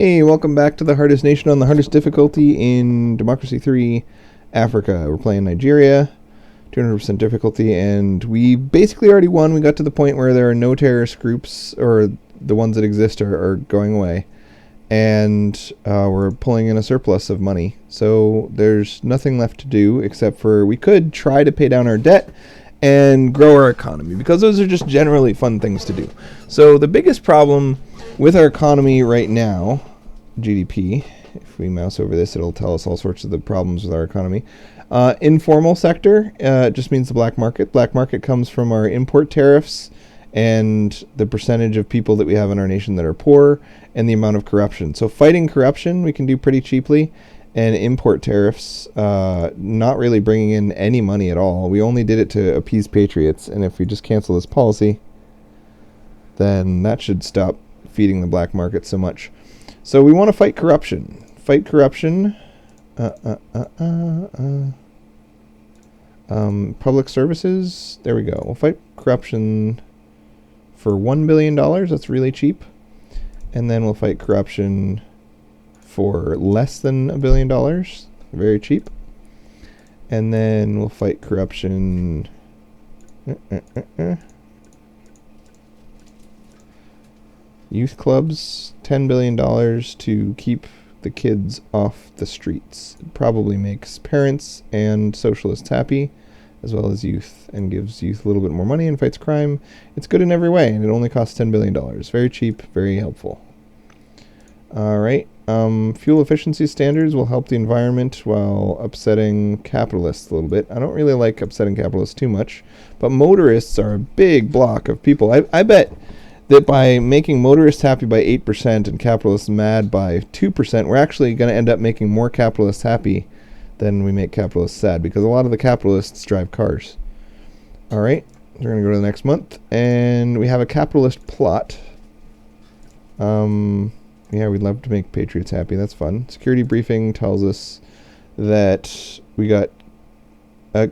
Hey, welcome back to the hardest nation on the hardest difficulty in Democracy 3 Africa. We're playing Nigeria, 200% difficulty, and we basically already won. We got to the point where there are no terrorist groups, or the ones that exist are going away, and we're pulling in a surplus of money. So there's nothing left to do except for we could try to pay down our debt and grow our economy, because those are just generally fun things to do. So the biggest problem with our economy right now, GDP, if we mouse over this, it'll tell us all sorts of the problems with our economy. Informal sector just means the black market. Black market comes from our import tariffs and the percentage of people that we have in our nation that are poor and the amount of corruption. So fighting corruption we can do pretty cheaply, and import tariffs not really bringing in any money at all. We only did it to appease patriots, and if we just cancel this policy, then that should stop feeding the black market so much. So we want to fight corruption. Fight corruption. Public services. There we go. We'll fight corruption for $1 billion. That's really cheap. And then we'll fight corruption for less than $1 billion. Very cheap. And then we'll fight corruption. Youth clubs, $10 billion to keep the kids off the streets. It probably makes parents and socialists happy, as well as youth, and gives youth a little bit more money and fights crime. It's good in every way, and it only costs $10 billion. Very cheap, very helpful. All right. Fuel efficiency standards will help the environment while upsetting capitalists a little bit. I don't really like upsetting capitalists too much, but motorists are a big block of people. I bet that by making motorists happy by 8% and capitalists mad by 2%, we're actually going to end up making more capitalists happy than we make capitalists sad, because a lot of the capitalists drive cars. All right, we're going to go to the next month, and we have a capitalist plot. Yeah, we'd love to make patriots happy. That's fun. Security briefing tells us that we got... a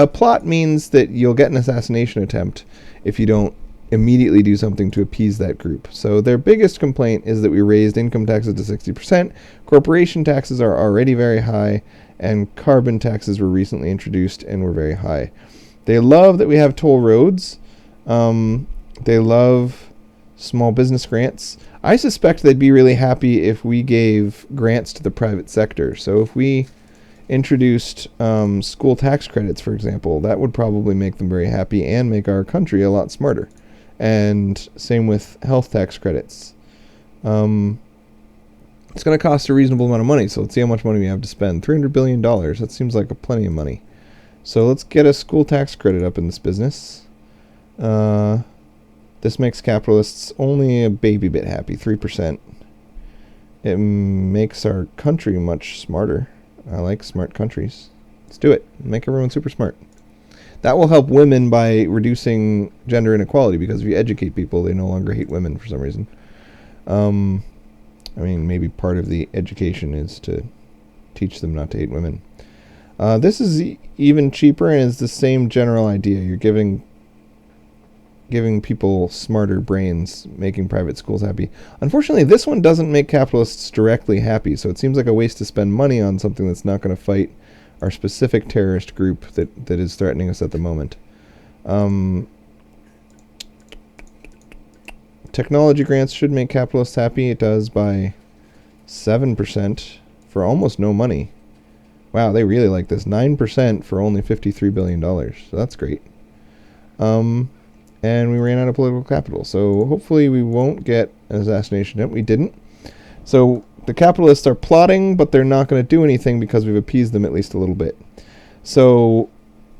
plot means that you'll get an assassination attempt if you don't immediately do something to appease that group. So their biggest complaint is that we raised income taxes to 60%, corporation taxes are already very high, and carbon taxes were recently introduced and were very high. They love that we have toll roads. They love small business grants. I suspect they'd be really happy if we gave grants to the private sector. So if we introduced school tax credits, for example, that would probably make them very happy and make our country a lot smarter. And same with health tax credits. It's going to cost a reasonable amount of money, so let's see how much money we have to spend. $300 billion. That seems like plenty of money. So let's get a school tax credit up in this business. This makes capitalists only a baby bit happy, 3%. It makes our country much smarter. I like smart countries. Let's do it. Make everyone super smart. That will help women by reducing gender inequality, because if you educate people, they no longer hate women for some reason. I mean, maybe part of the education is to teach them not to hate women. This is even cheaper, and it's the same general idea. You're giving people smarter brains, making private schools happy. Unfortunately, this one doesn't make capitalists directly happy, so it seems like a waste to spend money on something that's not going to fight our specific terrorist group that is threatening us at the moment. Technology grants should make capitalists happy. It does by 7% for almost no money. Wow, they really like this. 9% for only $53 billion. So that's great. And we ran out of political capital. So hopefully we won't get an assassination attempt. We didn't. So the capitalists are plotting, but they're not going to do anything because we've appeased them at least a little bit. So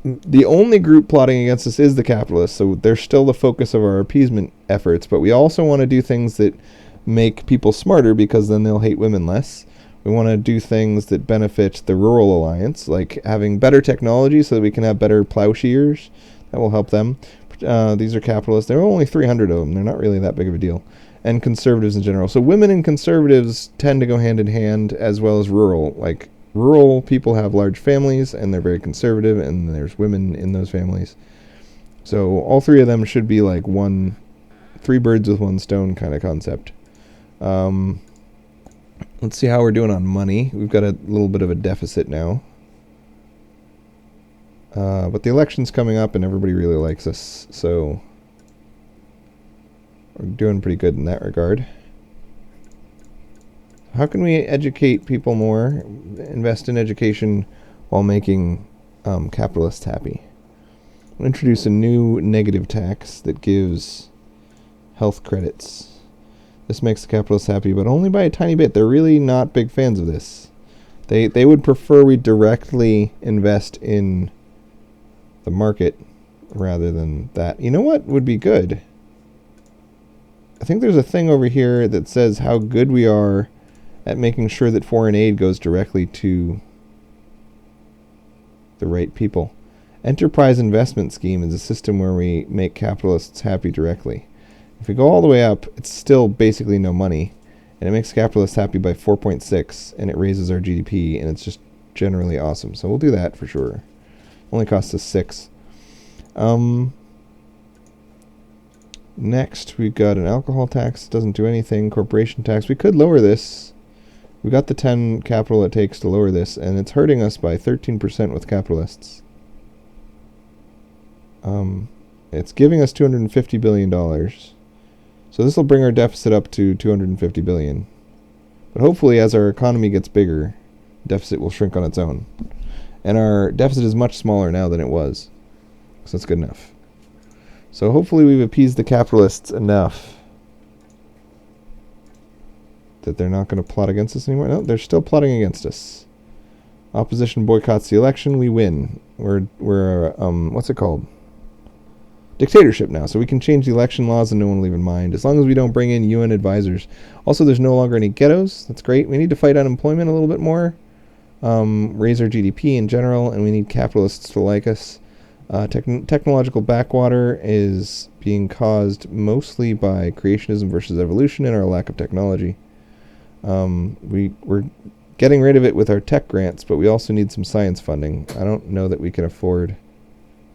the only group plotting against us is the capitalists. So they're still the focus of our appeasement efforts. But we also want to do things that make people smarter, because then they'll hate women less. We want to do things that benefit the Rural Alliance, like having better technology so that we can have better plowshares. That will help them. These are capitalists. There are only 300 of them. They're not really that big of a deal. And conservatives in general. So women and conservatives tend to go hand in hand, as well as rural. Like, rural people have large families, and they're very conservative, and there's women in those families. So all three of them should be like three birds with one stone kind of concept. Let's see how we're doing on money. We've got a little bit of a deficit now. But the election's coming up and everybody really likes us, so we're doing pretty good in that regard. How can we educate people more, invest in education while making capitalists happy? We'll introduce a new negative tax that gives health credits. This makes the capitalists happy, but only by a tiny bit. They're really not big fans of this. They would prefer we directly invest in the market rather than that. You know what would be good? I think there's a thing over here that says how good we are at making sure that foreign aid goes directly to the right people. Enterprise investment scheme is a system where we make capitalists happy directly. If we go all the way up, it's still basically no money, and it makes capitalists happy by 4.6, and it raises our GDP, and it's just generally awesome. So we'll do that for sure. Only costs us 6. Next, we've got an alcohol tax. Doesn't do anything. Corporation tax. We could lower this. We got the 10 capital it takes to lower this, and it's hurting us by 13% with capitalists. It's giving us $250 billion. So this will bring our deficit up to $250 billion. But hopefully, as our economy gets bigger, deficit will shrink on its own. And our deficit is much smaller now than it was. So that's good enough. So hopefully we've appeased the capitalists enough that they're not going to plot against us anymore. No, they're still plotting against us. Opposition boycotts the election. We win. We're what's it called? Dictatorship now. So we can change the election laws and no one will even mind. As long as we don't bring in UN advisors. Also, there's no longer any ghettos. That's great. We need to fight unemployment a little bit more. Raise our GDP in general, and we need capitalists to like us. Technological backwater is being caused mostly by creationism versus evolution and our lack of technology. We're getting rid of it with our tech grants, but we also need some science funding. I don't know that we can afford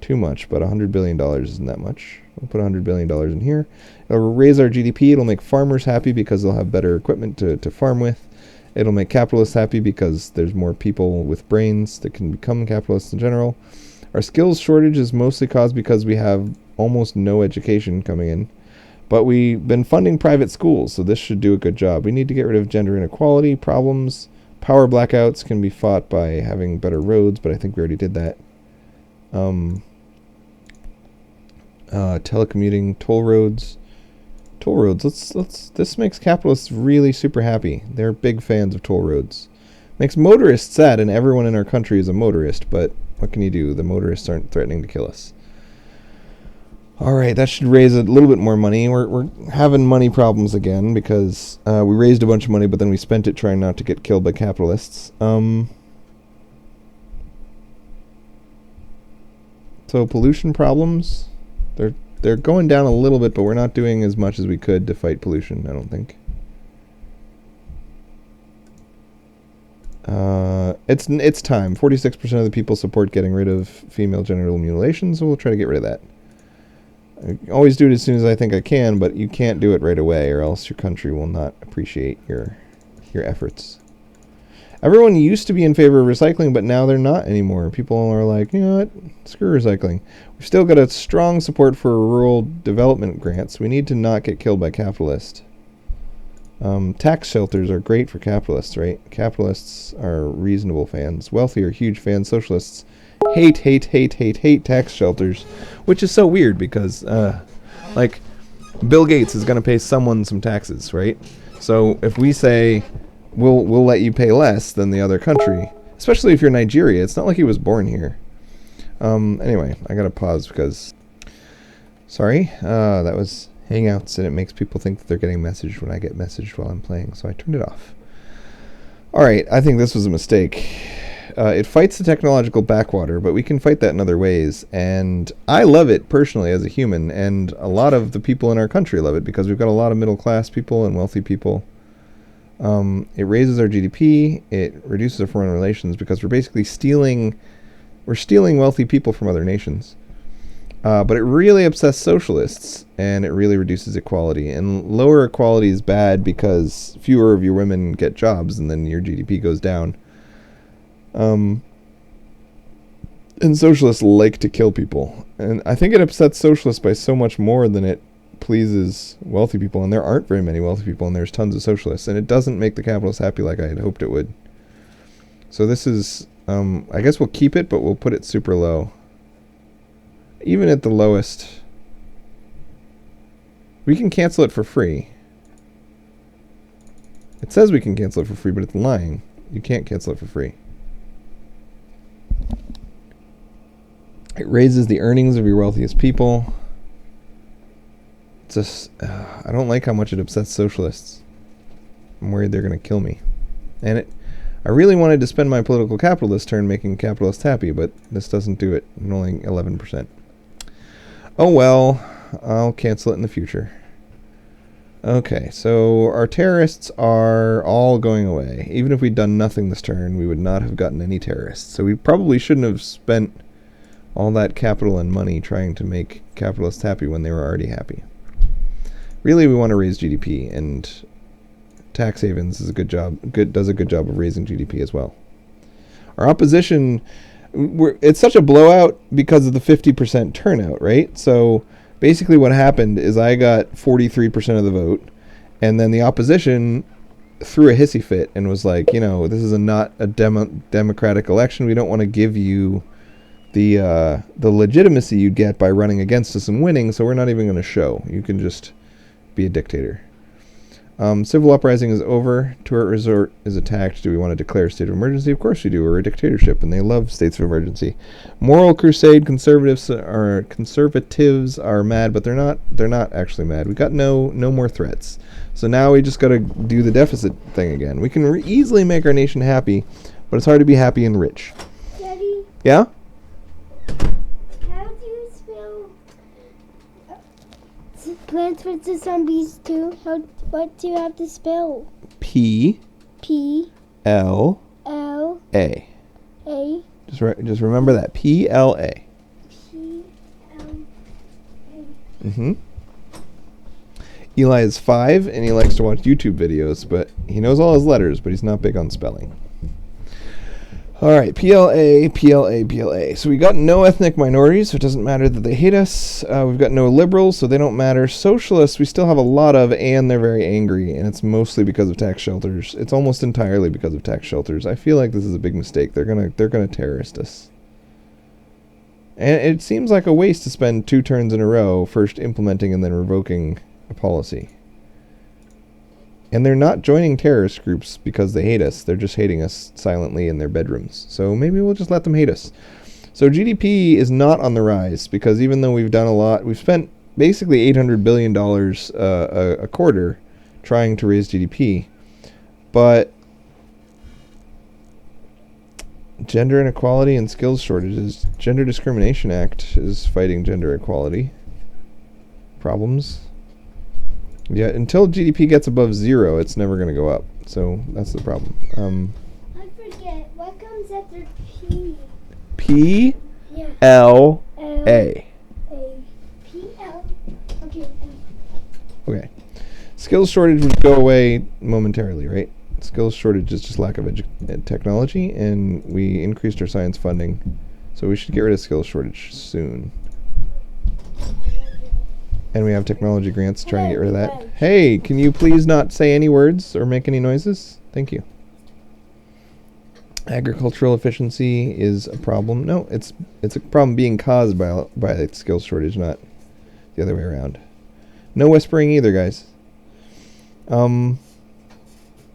too much, but $100 billion isn't that much. We'll put $100 billion in here. It'll raise our GDP. It'll make farmers happy because they'll have better equipment to farm with. It'll make capitalists happy because there's more people with brains that can become capitalists in general. Our skills shortage is mostly caused because we have almost no education coming in. But we've been funding private schools, so this should do a good job. We need to get rid of gender inequality problems. Power blackouts can be fought by having better roads, but I think we already did that. Telecommuting, toll roads. This makes capitalists really super happy. They're big fans of toll roads. Makes motorists sad, and everyone in our country is a motorist, but what can you do? The motorists aren't threatening to kill us. Alright, that should raise a little bit more money. We're having money problems again because we raised a bunch of money, but then we spent it trying not to get killed by capitalists. So pollution problems, they're going down a little bit, but we're not doing as much as we could to fight pollution, I don't think. It's time. 46% of the people support getting rid of female genital mutilation, so we'll try to get rid of that. I always do it as soon as I think I can, but you can't do it right away, or else your country will not appreciate your efforts. Everyone used to be in favor of recycling, but now they're not anymore. People are like, you know what, screw recycling. We've still got a strong support for rural development grants. We need to not get killed by capitalists. Tax shelters are great for capitalists, right? Capitalists are reasonable fans. Wealthy are huge fans. Socialists hate tax shelters, which is so weird because, like, Bill Gates is going to pay someone some taxes, right? So if we say we'll let you pay less than the other country, especially if you're Nigeria, it's not like he was born here. Anyway, I got to pause because, sorry, that was Hangouts, and it makes people think that they're getting messaged when I get messaged while I'm playing, so I turned it off. Alright, I think this was a mistake. It fights the technological backwater, but we can fight that in other ways, and I love it personally as a human, and a lot of the people in our country love it because we've got a lot of middle class people and wealthy people. It raises our GDP, it reduces our foreign relations because we're basically stealing wealthy people from other nations. But it really upsets socialists, and it really reduces equality. And lower equality is bad because fewer of your women get jobs, and then your GDP goes down. And socialists like to kill people. And I think it upsets socialists by so much more than it pleases wealthy people. And there aren't very many wealthy people, and there's tons of socialists. And it doesn't make the capitalists happy like I had hoped it would. So this is, I guess we'll keep it, but we'll put it super low. Even at the lowest, we can cancel it for free. It says we can cancel it for free, but it's lying. You can't cancel it for free. It raises the earnings of your wealthiest people. It's just, I don't like how much it upsets socialists. I'm worried they're going to kill me. And I really wanted to spend my political capital this turn making capitalists happy, but this doesn't do it. I'm only 11%. Oh well, I'll cancel it in the future. Okay, so our terrorists are all going away. Even if we'd done nothing this turn, we would not have gotten any terrorists. So we probably shouldn't have spent all that capital and money trying to make capitalists happy when they were already happy. Really, we want to raise GDP, and tax havens does a good job of raising GDP as well. Our opposition, it's such a blowout because of the 50% turnout, right? So basically what happened is I got 43% of the vote, and then the opposition threw a hissy fit and was like, this is not a democratic election. We don't want to give you the legitimacy you'd get by running against us and winning, so we're not even going to show. You can just be a dictator. Civil uprising is over. Tourist resort is attacked. Do we want to declare a state of emergency? Of course we do. We're a dictatorship, and they love states of emergency. Moral crusade. Conservatives are mad, but they're not actually mad. We got no more threats. So now we just got to do the deficit thing again. We can easily make our nation happy, but it's hard to be happy and rich. Daddy. Yeah. How do you spell Plants vs. Zombies 2? What do you have to spell? P. L. A. A. Just remember that. PLA. PLA. Eli is 5 and he likes to watch YouTube videos, but he knows all his letters, but he's not big on spelling. All right, PLA. So we got no ethnic minorities, so it doesn't matter that they hate us. We've got no liberals, so they don't matter. Socialists, we still have a lot of, and they're very angry, and it's mostly because of tax shelters. It's almost entirely because of tax shelters. I feel like this is a big mistake. They're gonna terrorist us. And it seems like a waste to spend 2 turns in a row, first implementing and then revoking a policy. And they're not joining terrorist groups because they hate us. They're just hating us silently in their bedrooms. So maybe we'll just let them hate us. So GDP is not on the rise because even though we've done a lot, we've spent basically $800 billion a quarter trying to raise GDP. But gender inequality and skills shortages, Gender Discrimination Act is fighting gender equality problems. Yeah, until GDP gets above 0, it's never going to go up. So that's the problem. I forget. What comes after P? P. Yeah. L. L. A. A. P. L. Okay. Okay. Skills shortage would go away momentarily, right? Skills shortage is just lack of technology, and we increased our science funding. So we should get rid of skills shortage soon. And we have technology grants to try and get rid of that. Hey, can you please not say any words or make any noises? Thank you. Agricultural efficiency is a problem. No, it's a problem being caused by the skills shortage, not the other way around. No whispering either, guys.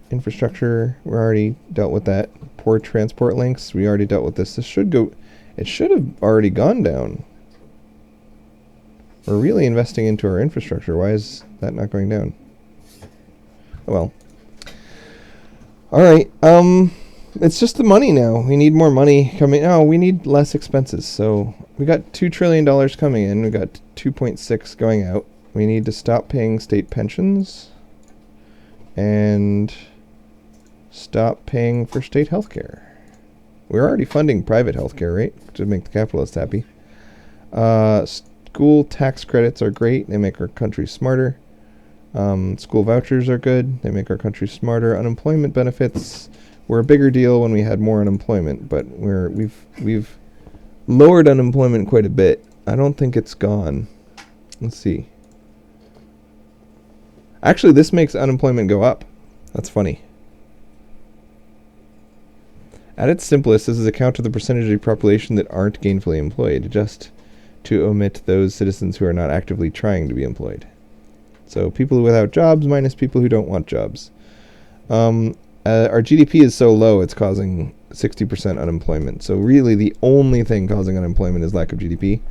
Infrastructure, we already dealt with that. Poor transport links, we already dealt with this. It should have already gone down. We're really investing into our infrastructure. Why is that not going down? Oh well. Alright, it's just the money now. We need more money coming. Oh, we need less expenses. So we got $2 trillion coming in. We got 2.6 going out. We need to stop paying state pensions and stop paying for state health care. We're already funding private health care, right? To make the capitalists happy. School tax credits are great. They make our country smarter. School vouchers are good. They make our country smarter. Unemployment benefits were a bigger deal when we had more unemployment, but we've lowered unemployment quite a bit. I don't think it's gone. Let's see. Actually, this makes unemployment go up. That's funny. At its simplest, this is a count of the percentage of the population that aren't gainfully employed, just to omit those citizens who are not actively trying to be employed. So people without jobs minus people who don't want jobs. Our GDP is so low, it's causing 60% unemployment. So really the only thing causing unemployment is lack of GDP.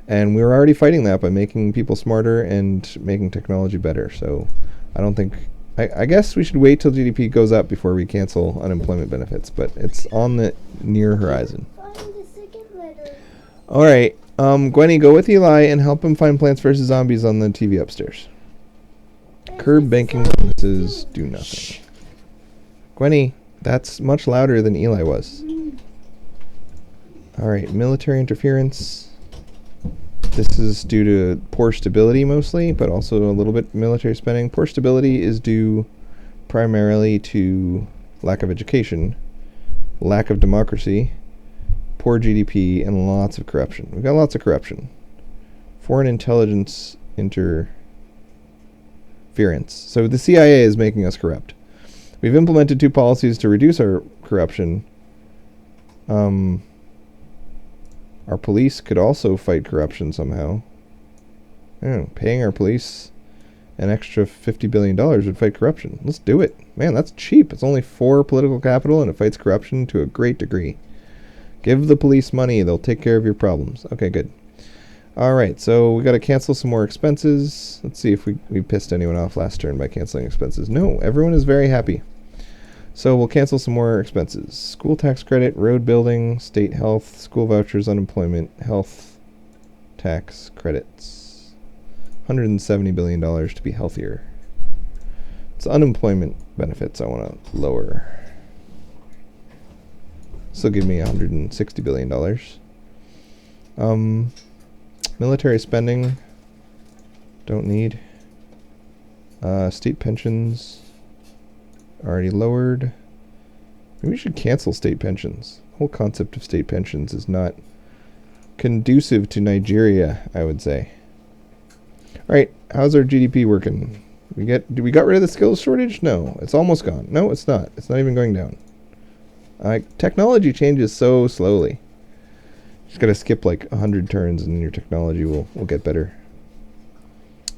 And we're already fighting that by making people smarter and making technology better. So I don't think... I guess we should wait till GDP goes up before we cancel unemployment benefits. But it's on the near horizon. Find the second letter. All right. Gwenny, go with Eli and help him find Plants vs. Zombies on the TV upstairs. Curb banking bonuses do nothing. Gwenny, that's much louder than Eli was. All right, military interference. This is due to poor stability mostly, but also a little bit military spending. Poor stability is due primarily to lack of education, lack of democracy, poor GDP, and lots of corruption. We've got lots of corruption. Foreign intelligence interference. So the CIA is making us corrupt. We've implemented 2 policies to reduce our corruption. Our police could also fight corruption somehow. Paying our police an extra $50 billion would fight corruption. Let's do it. Man, that's cheap. It's only 4 political capital and it fights corruption to a great degree. Give the police money. They'll take care of your problems. Okay, good. All right, so we got to cancel some more expenses. Let's see if we pissed anyone off last turn by canceling expenses. No, everyone is very happy. So we'll cancel some more expenses. School tax credit, road building, state health, school vouchers, unemployment, health tax credits. $170 billion to be healthier. It's unemployment benefits I want to lower. This will give me $160 billion. Military spending, don't need. State pensions, already lowered. Maybe we should cancel state pensions. The whole concept of state pensions is not conducive to Nigeria, I would say. All right, how's our GDP working? Did we got rid of the skills shortage? No, it's almost gone. No, it's not. It's not even going down. Technology changes so slowly. Just gotta skip like 100 turns and your technology will get better.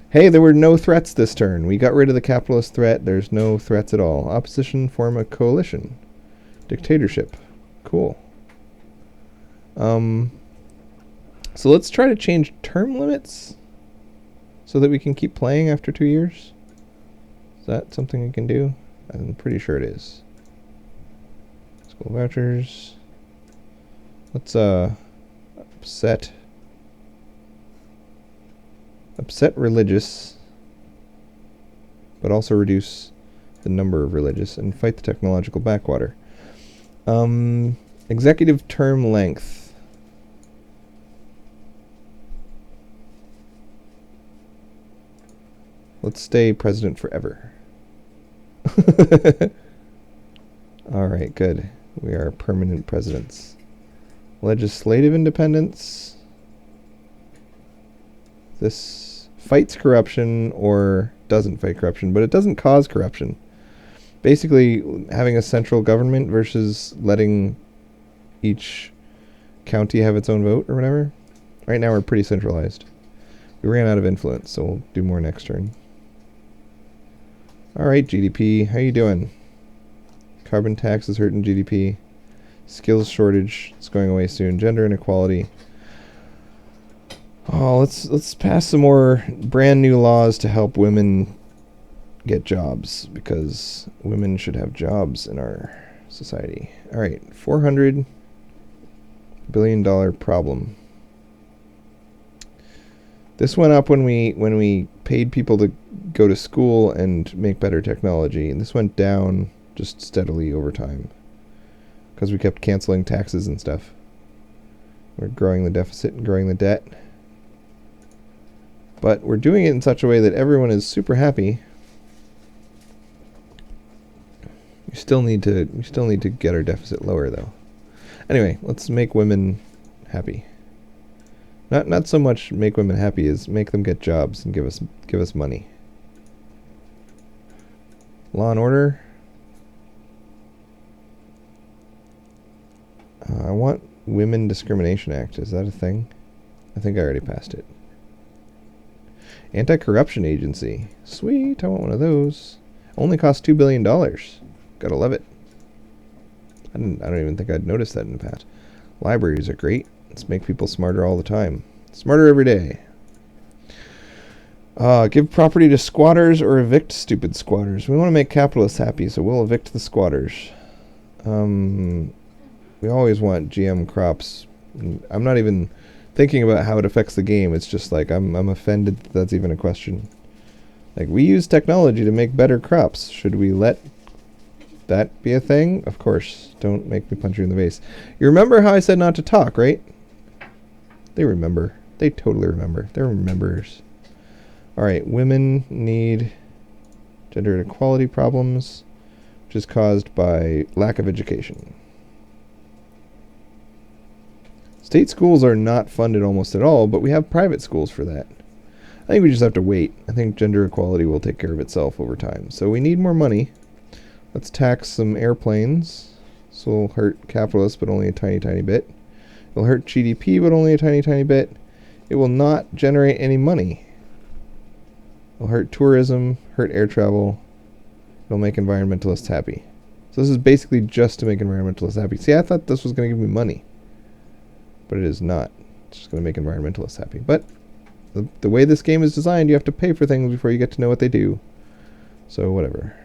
Hey, there were no threats this turn. We got rid of the capitalist threat. There's no threats at all. Opposition form a coalition. Dictatorship. Cool. So let's try to change term limits so that we can keep playing after 2 years. Is that something we can do? I'm pretty sure it is. School vouchers. Let's upset religious, but also reduce the number of religious and fight the technological backwater. Executive term length. Let's stay president forever. All right, good. We are permanent presidents. Legislative independence. This fights corruption or doesn't fight corruption, but it doesn't cause corruption. Basically, having a central government versus letting each county have its own vote or whatever. Right now we're pretty centralized. We ran out of influence, so we'll do more next turn. All right, GDP, how you doing? Carbon tax is hurting GDP. Skills shortage is going away soon. Gender inequality. Oh, let's pass some more brand new laws to help women get jobs, because women should have jobs in our society. All right, $400 billion problem. This went up when we paid people to go to school and make better technology, and this went down just steadily over time because we kept canceling taxes and stuff. We're growing the deficit and growing the debt. But we're doing it in such a way that everyone is super happy. We still need to get our deficit lower, though. Anyway, let's make women happy. Not so much make women happy as make them get jobs and give us money. Law and order. I want Women Discrimination Act. Is that a thing? I think I already passed it. Anti-Corruption Agency. Sweet, I want one of those. Only costs $2 billion. Gotta love it. I don't even think I'd noticed that in the past. Libraries are great. Let's make people smarter all the time. Smarter every day. Give property to squatters or evict stupid squatters. We want to make capitalists happy, so we'll evict the squatters. We always want GM crops. I'm not even thinking about how it affects the game. It's just like I'm offended that's even a question. Like, we use technology to make better crops. Should we let that be a thing? Of course. Don't make me punch you in the face. You remember how I said not to talk, right? They remember. They totally remember. They're rememberers. Alright, women need gender inequality problems, which is caused by lack of education. State schools are not funded almost at all, but we have private schools for that. I think we just have to wait. I think gender equality will take care of itself over time. So we need more money. Let's tax some airplanes. This will hurt capitalists, but only a tiny, tiny bit. It'll hurt GDP, but only a tiny, tiny bit. It will not generate any money. It'll hurt tourism, hurt air travel. It'll make environmentalists happy. So this is basically just to make environmentalists happy. See, I thought this was going to give me money. But it is not. It's just going to make environmentalists happy. But the way this game is designed, you have to pay for things before you get to know what they do. So whatever.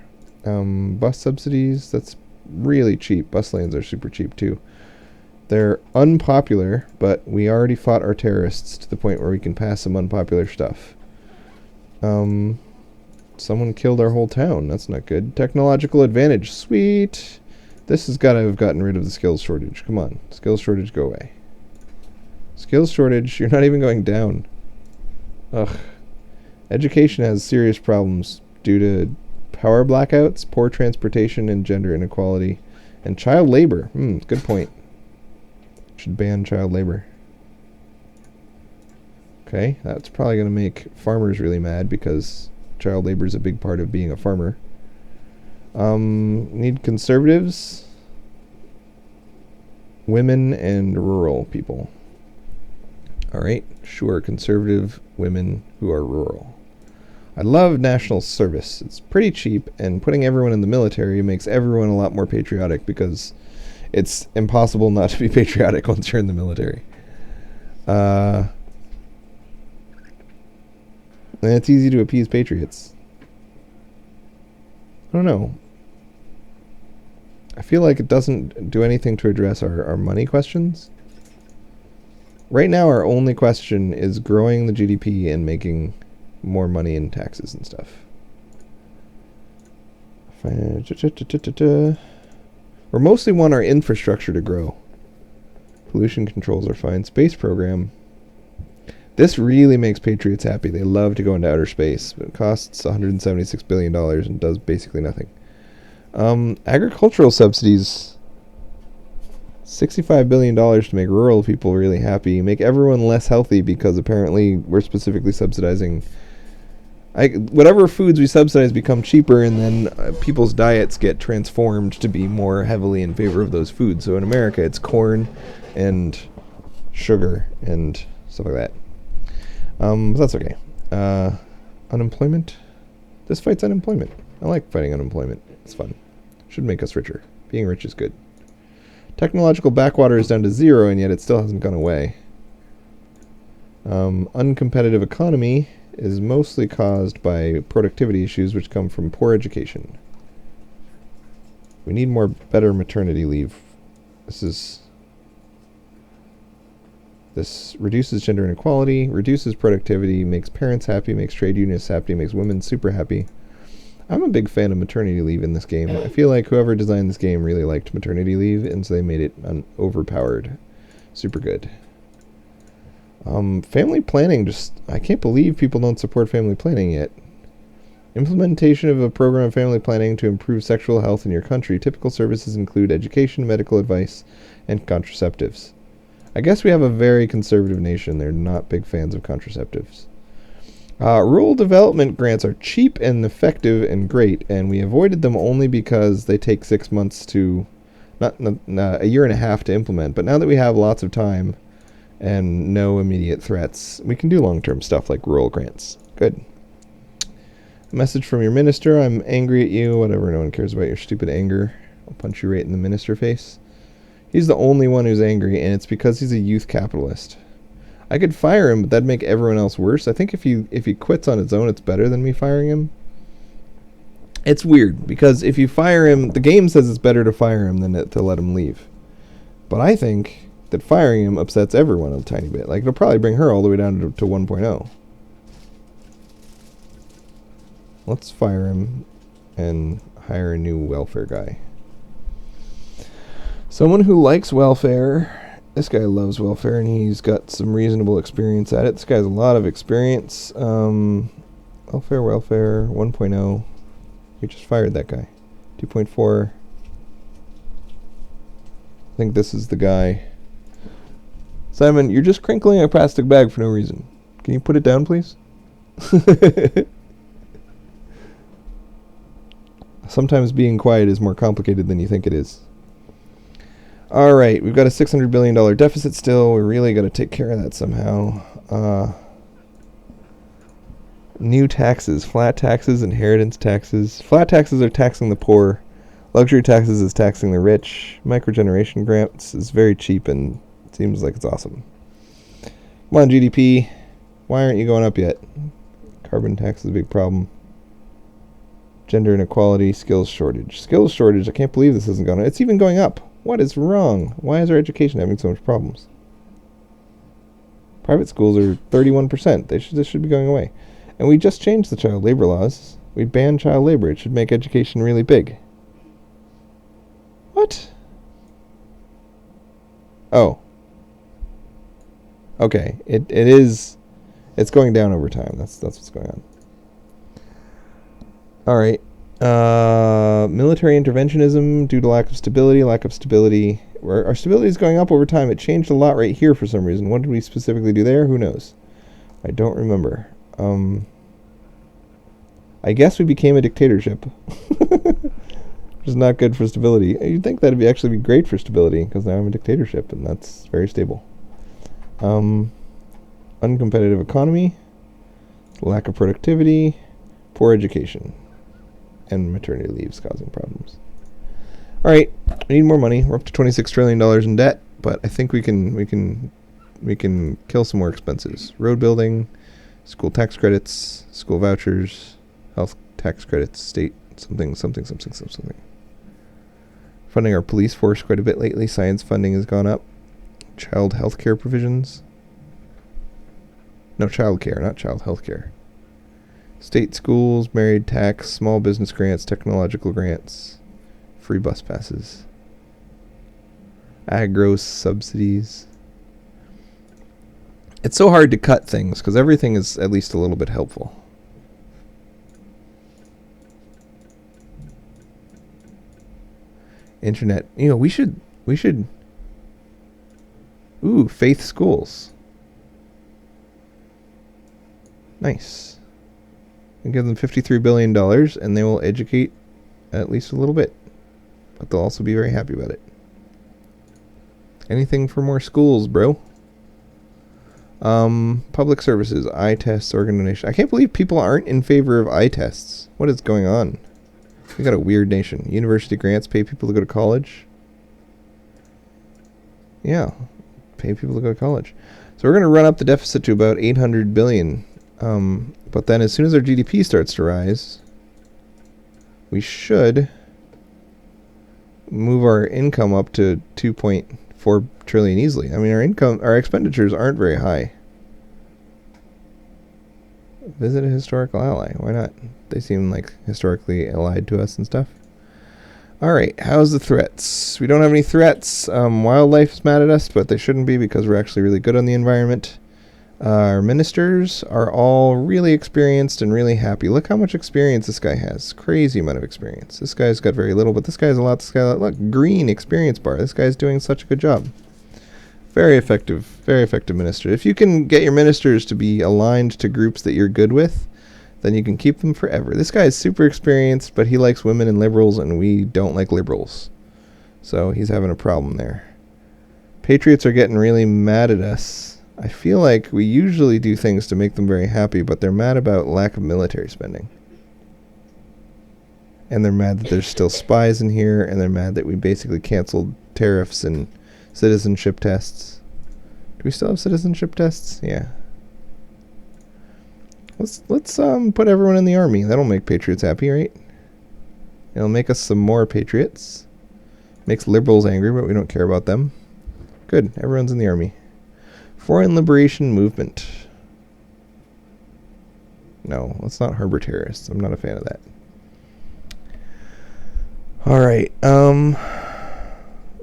Bus subsidies, that's really cheap. Bus lanes are super cheap too. They're unpopular, but we already fought our terrorists to the point where we can pass some unpopular stuff. Someone killed our whole town. That's not good. Technological advantage. Sweet. This has got to have gotten rid of the skills shortage. Come on. Skills shortage, go away. Skills shortage, you're not even going down. Ugh. Education has serious problems due to power blackouts, poor transportation, and gender inequality. And child labor. Good point. Should ban child labor. Okay, that's probably going to make farmers really mad because child labor is a big part of being a farmer. Need conservatives, women, and rural people. Alright, sure, conservative women who are rural. I love national service. It's pretty cheap, and putting everyone in the military makes everyone a lot more patriotic because it's impossible not to be patriotic once you're in the military. And it's easy to appease patriots. I don't know. I feel like it doesn't do anything to address our money questions. Right now, our only question is growing the GDP and making more money in taxes and stuff. We mostly want our infrastructure to grow. Pollution controls are fine. Space program. This really makes patriots happy. They love to go into outer space. But it costs $176 billion and does basically nothing. Agricultural subsidies. $65 billion to make rural people really happy. Make everyone less healthy because apparently we're specifically subsidizing... whatever foods we subsidize become cheaper, and then people's diets get transformed to be more heavily in favor of those foods. So in America, it's corn and sugar and stuff like that. But that's okay. Unemployment. This fights unemployment. I like fighting unemployment. It's fun. Should make us richer. Being rich is good. Technological backwater is down to 0, and yet it still hasn't gone away. Uncompetitive economy is mostly caused by productivity issues which come from poor education. We need better maternity leave. This reduces gender inequality, reduces productivity, makes parents happy, makes trade unionists happy, makes women super happy. I'm a big fan of maternity leave in this game. I feel like whoever designed this game really liked maternity leave, and so they made it overpowered. Super good. Family planning, I can't believe people don't support family planning yet. Implementation of a program of family planning to improve sexual health in your country. Typical services include education, medical advice, and contraceptives. I guess we have a very conservative nation. They're not big fans of contraceptives. Rural development grants are cheap and effective and great, and we avoided them only because they take 6 months to, not a year and a half to implement. But now that we have lots of time and no immediate threats, we can do long-term stuff like rural grants. Good. Message from your minister. I'm angry at you. Whatever, no one cares about your stupid anger. I'll punch you right in the minister face. He's the only one who's angry, and it's because he's a youth capitalist. I could fire him, but that'd make everyone else worse. I think if he quits on his own, it's better than me firing him. It's weird, because if you fire him, the game says it's better to fire him than to let him leave. But I think that firing him upsets everyone a tiny bit. Like, it'll probably bring her all the way down to 1.0. Let's fire him and hire a new welfare guy. Someone who likes welfare. This guy loves welfare, and he's got some reasonable experience at it. This guy has a lot of experience. Welfare 1.0. We just fired that guy. 2.4. I think this is the guy. Simon, you're just crinkling a plastic bag for no reason. Can you put it down, please? Sometimes being quiet is more complicated than you think it is. Alright, we've got a $600 billion deficit still. We really got to take care of that somehow. New taxes. Flat taxes, inheritance taxes. Flat taxes are taxing the poor. Luxury taxes is taxing the rich. Microgeneration grants is very cheap and seems like it's awesome. Come on, GDP. Why aren't you going up yet? Carbon tax is a big problem. Gender inequality, skills shortage. Skills shortage, I can't believe this isn't going up. It's even going up. What is wrong? Why is our education having so much problems? Private schools are 31%. This should be going away. And we just changed the child labor laws. We banned child labor. It should make education really big. What? Oh. Okay. It's going down over time. That's what's going on. All right. Military interventionism due to lack of stability. Our stability is going up over time. It changed a lot right here for some reason. What did we specifically do there? Who knows? I don't remember. I guess we became a dictatorship. Which is not good for stability. You'd think that'd actually be great for stability, because now I'm a dictatorship, and that's very stable. Uncompetitive economy. Lack of productivity. Poor education. And maternity leaves causing problems. All right, we need more money. We're up to $26 trillion in debt, but I think we can kill some more expenses. Road building, school tax credits, school vouchers, health tax credits, state something. Funding our police force quite a bit lately. Science funding has gone up. Child health care provisions. No, child care, not child health care. State schools, married tax, small business grants, technological grants, free bus passes, agro subsidies. It's so hard to cut things because everything is at least a little bit helpful. Internet, we should. Ooh, faith schools. Nice. And give them $53 billion, and they will educate at least a little bit. But they'll also be very happy about it. Anything for more schools, bro. Public services, eye tests, organ donation. I can't believe people aren't in favor of eye tests. What is going on? We got a weird nation. University grants pay people to go to college. Yeah, pay people to go to college. So we're going to run up the deficit to about $800 billion. But then as soon as our GDP starts to rise, we should move our income up to 2.4 trillion easily. I mean, our expenditures aren't very high. Visit a historical ally. Why not? They seem like historically allied to us and stuff. Alright, how's the threats? We don't have any threats. Wildlife is mad at us, but they shouldn't be because we're actually really good on the environment. Our ministers are all really experienced and really happy. Look how much experience this guy has. Crazy amount of experience. This guy's got very little, but this guy has a lot. This guy, look, green experience bar. This guy's doing such a good job. Very effective minister. If you can get your ministers to be aligned to groups that you're good with, then you can keep them forever. This guy is super experienced, but he likes women and liberals, and we don't like liberals. So he's having a problem there. Patriots are getting really mad at us. I feel like we usually do things to make them very happy, but they're mad about lack of military spending. And they're mad that there's still spies in here, and they're mad that we basically canceled tariffs and citizenship tests. Do we still have citizenship tests? Yeah. Let's put everyone in the army. That'll make patriots happy, right? It'll make us some more patriots. Makes liberals angry, but we don't care about them. Good. Everyone's in the army. Foreign Liberation Movement. No, let's not harbor terrorists. I'm not a fan of that. All right.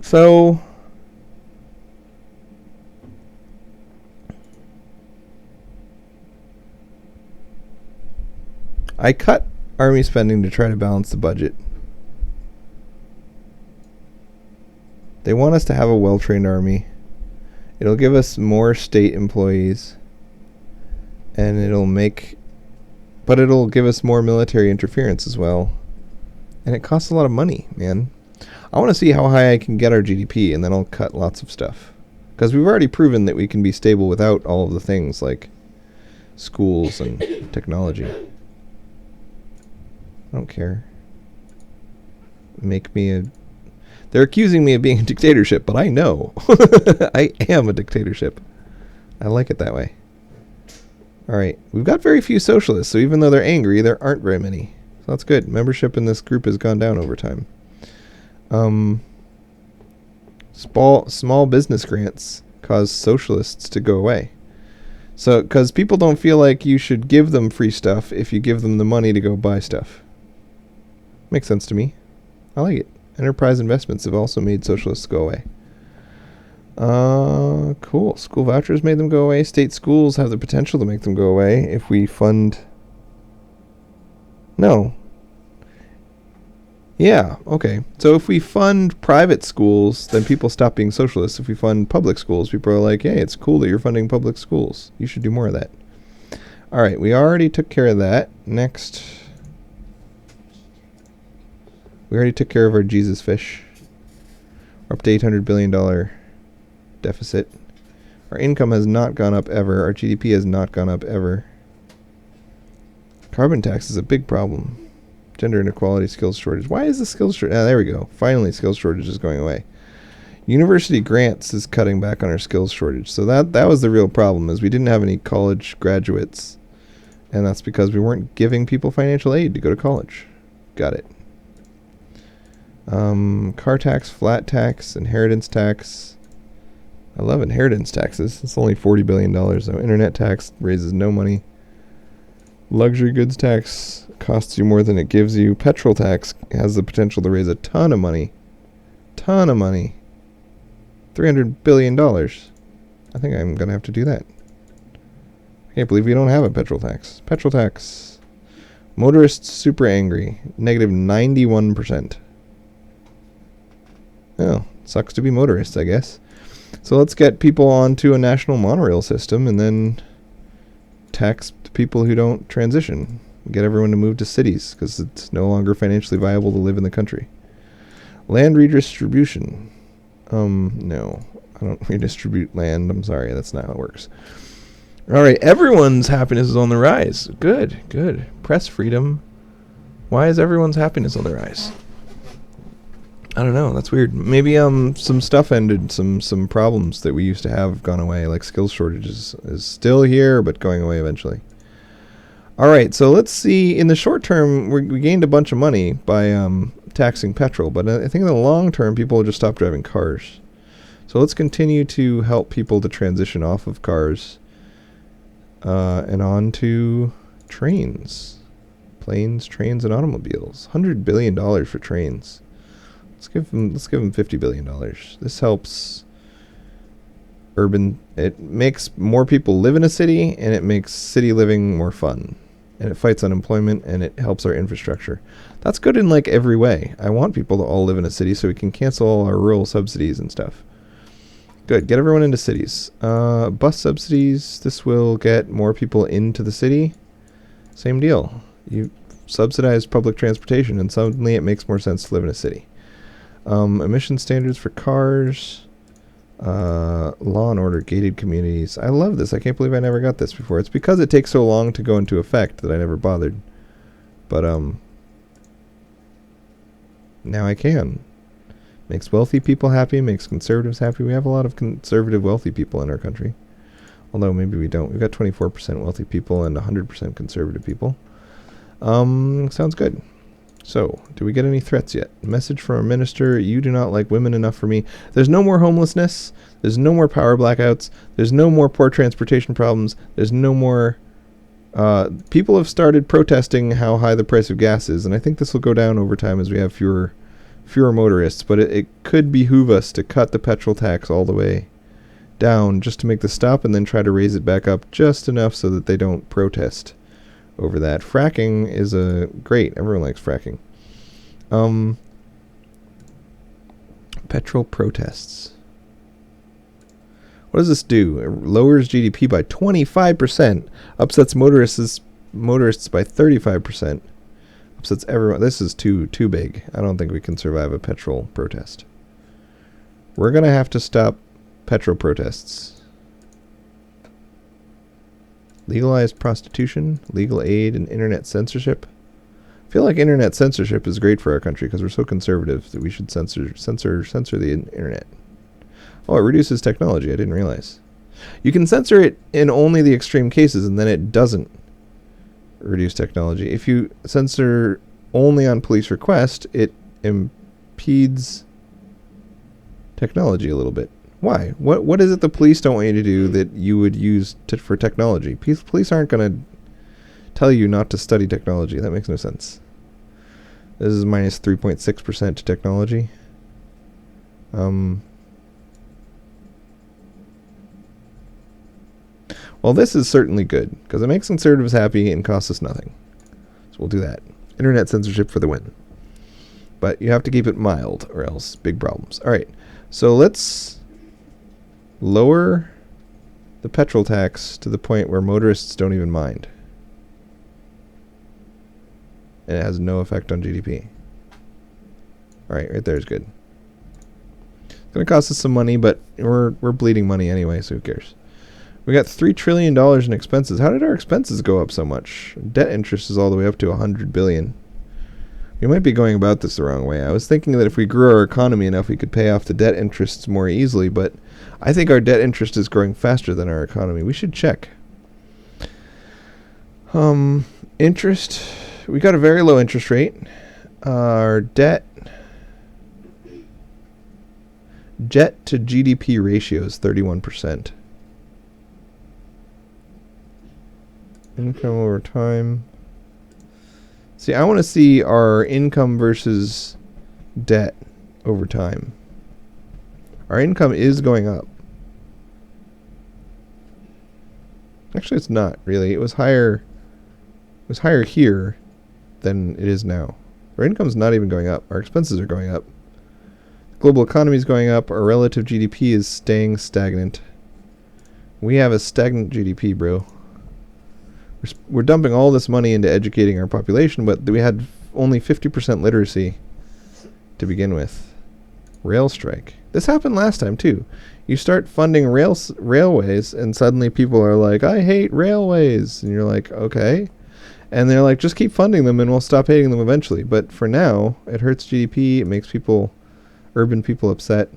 So I cut army spending to try to balance the budget. They want us to have a well-trained army. It'll give us more state employees, and it'll give us more military interference as well. And it costs a lot of money, man. I want to see how high I can get our GDP, and then I'll cut lots of stuff. Because we've already proven that we can be stable without all of the things like schools and technology. I don't care. They're accusing me of being a dictatorship, but I know. I am a dictatorship. I like it that way. Alright, we've got very few socialists, so even though they're angry, there aren't very many. So that's good. Membership in this group has gone down over time. Small business grants cause socialists to go away. So, because people don't feel like you should give them free stuff if you give them the money to go buy stuff. Makes sense to me. I like it. Enterprise investments have also made socialists go away. Cool. School vouchers made them go away. State schools have the potential to make them go away if we fund... No. Yeah, okay. So if we fund private schools, then people stop being socialists. If we fund public schools, people are like, hey, it's cool that you're funding public schools. You should do more of that. All right, we already took care of that. Next... We already took care of our Jesus fish. We're up to $800 billion deficit. Our income has not gone up ever. Our GDP has not gone up ever. Carbon tax is a big problem. Gender inequality, skills shortage. Why is the skills shortage? Ah, there we go. Finally, skills shortage is going away. University grants is cutting back on our skills shortage. So that was the real problem, is we didn't have any college graduates. And that's because we weren't giving people financial aid to go to college. Got it. Car tax, flat tax, inheritance tax. I love inheritance taxes. It's only $40 billion, though. Internet tax raises no money. Luxury goods tax costs you more than it gives you. Petrol tax has the potential to raise a ton of money. $300 billion. I think I'm going to have to do that. I can't believe we don't have a petrol tax. Petrol tax. Motorists super angry. Negative 91%. Oh, sucks to be motorists, I guess. So let's get people onto a national monorail system and then tax the people who don't transition. Get everyone to move to cities because it's no longer financially viable to live in the country. Land redistribution. No, I don't redistribute land. I'm sorry, that's not how it works. All right, everyone's happiness is on the rise. Good, good. Press freedom. Why is everyone's happiness on the rise? I don't know. That's weird. Maybe some stuff ended. Some problems that we used to have gone away, like skills shortages is still here, but going away eventually. All right. So let's see. In the short term, we gained a bunch of money by taxing petrol, but I think in the long term, people will just stop driving cars. So let's continue to help people to transition off of cars and on to trains, planes, trains, and automobiles. $100 billion for trains. Let's give them $50 billion. This helps it makes more people live in a city, and it makes city living more fun. And it fights unemployment, and it helps our infrastructure. That's good in like every way. I want people to all live in a city so we can cancel all our rural subsidies and stuff. Good. Get everyone into cities. Bus subsidies. This will get more people into the city. Same deal. You subsidize public transportation, and suddenly it makes more sense to live in a city. Emission standards for cars. Law and order, gated communities. I love this. I can't believe I never got this before. It's because it takes so long to go into effect that I never bothered. But now I can. Makes wealthy people happy, makes conservatives happy. We have a lot of conservative wealthy people in our country. Although maybe we don't. We've got 24% wealthy people and 100% conservative people. Sounds good. So, do we get any threats yet? Message from our minister: you do not like women enough for me. There's no more homelessness. There's no more power blackouts. There's no more poor transportation problems. There's no more... people have started protesting how high the price of gas is, and I think this will go down over time as we have fewer motorists, but it could behoove us to cut the petrol tax all the way down just to make the stop, and then try to raise it back up just enough so that they don't protest over that. Fracking is great. Everyone likes fracking. Petrol protests. What does this do? It lowers GDP by 25%, upsets motorists by 35%, upsets everyone. This is too big. I don't think we can survive a petrol protest. We're going to have to stop petrol protests. Legalized prostitution, legal aid, and internet censorship. I feel like internet censorship is great for our country because we're so conservative that we should censor the internet. Oh, it reduces technology. I didn't realize. You can censor it in only the extreme cases, and then it doesn't reduce technology. If you censor only on police request, it impedes technology a little bit. Why? What is it the police don't want you to do that you would use for technology? Police aren't going to tell you not to study technology. That makes no sense. This is minus 3.6% to technology. Well, this is certainly good because it makes conservatives happy and costs us nothing. So we'll do that. Internet censorship for the win. But you have to keep it mild or else big problems. All right. So let's lower the petrol tax to the point where motorists don't even mind. And it has no effect on GDP. All right there is good. It's going to cost us some money, but we're bleeding money anyway, so who cares? We got $3 trillion in expenses. How did our expenses go up so much? Debt interest is all the way up to $100 billion. We might be going about this the wrong way. I was thinking that if we grew our economy enough, we could pay off the debt interests more easily, but I think our debt interest is growing faster than our economy. We should check. Interest. We got a very low interest rate. Our debt to GDP ratio is 31%. Income over time. See, I want to see our income versus debt over time. Our income is going up. Actually, it's not really. It was higher here than it is now. Our income's not even going up. Our expenses are going up. The global economy is going up. Our relative GDP is staying stagnant. We have a stagnant GDP, bro. We're dumping all this money into educating our population, but we had only 50% literacy to begin with. Rail strike. This happened last time, too. You start funding railways, and suddenly people are like, I hate railways. And you're like, okay. And they're like, just keep funding them, and we'll stop hating them eventually. But for now, it hurts GDP. It makes urban people upset.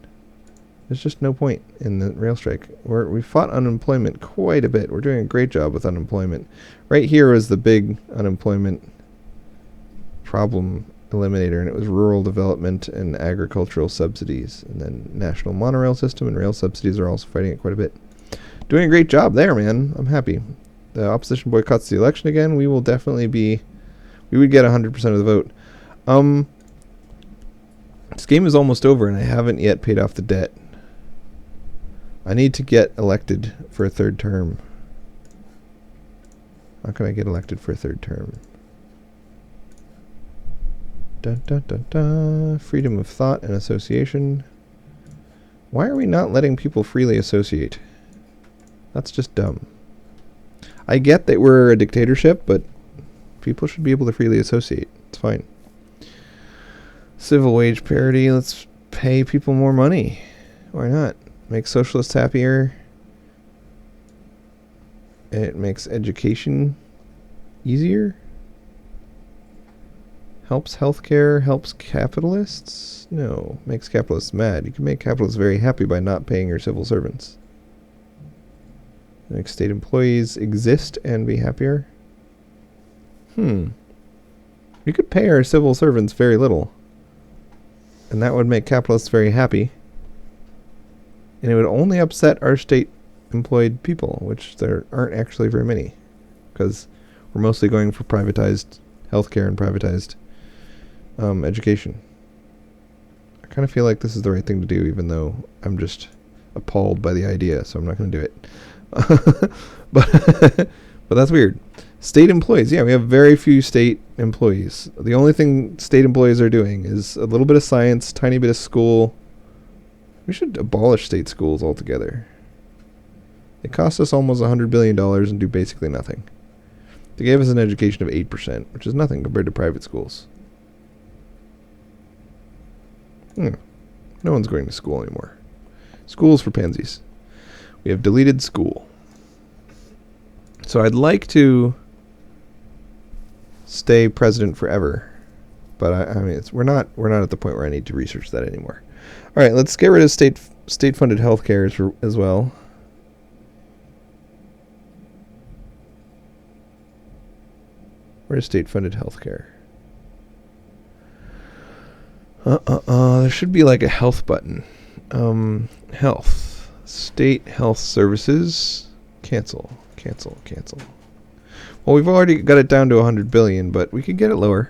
There's just no point in the rail strike. We fought unemployment quite a bit. We're doing a great job with unemployment. Right here is the big unemployment problem eliminator, and it was rural development and agricultural subsidies. And then national monorail system and rail subsidies are also fighting it quite a bit. Doing a great job there, man. I'm happy. The opposition boycotts the election again. We would get 100% of the vote. This game is almost over, and I haven't yet paid off the debt. I need to get elected for a third term. How can I get elected for a third term? Dun, dun, dun, dun. Freedom of thought and association. Why are we not letting people freely associate? That's just dumb. I get that we're a dictatorship, but people should be able to freely associate. It's fine. Civil wage parity. Let's pay people more money. Why not? Make socialists happier. It makes education easier. Helps healthcare. Helps capitalists. No, makes capitalists mad. You can make capitalists very happy by not paying your civil servants. Make state employees exist and be happier. We could pay our civil servants very little. And that would make capitalists very happy. And it would only upset our state employed people, which there aren't actually very many. Because we're mostly going for privatized healthcare and privatized education. I kind of feel like this is the right thing to do, even though I'm just appalled by the idea, so I'm not going to do it. but that's weird. State employees. Yeah, we have very few state employees. The only thing state employees are doing is a little bit of science, tiny bit of school. We should abolish state schools altogether. They cost us almost $100 billion and do basically nothing. They gave us an education of 8%, which is nothing compared to private schools. No one's going to school anymore. School's for pansies. We have deleted school. So I'd like to stay president forever, but I mean we're not at the point where I need to research that anymore. All right, let's get rid of state-funded healthcare as well. Where's state-funded healthcare? There should be like a health button. Health. State health services. Cancel. Well, we've already got it down to 100 billion, but we could get it lower.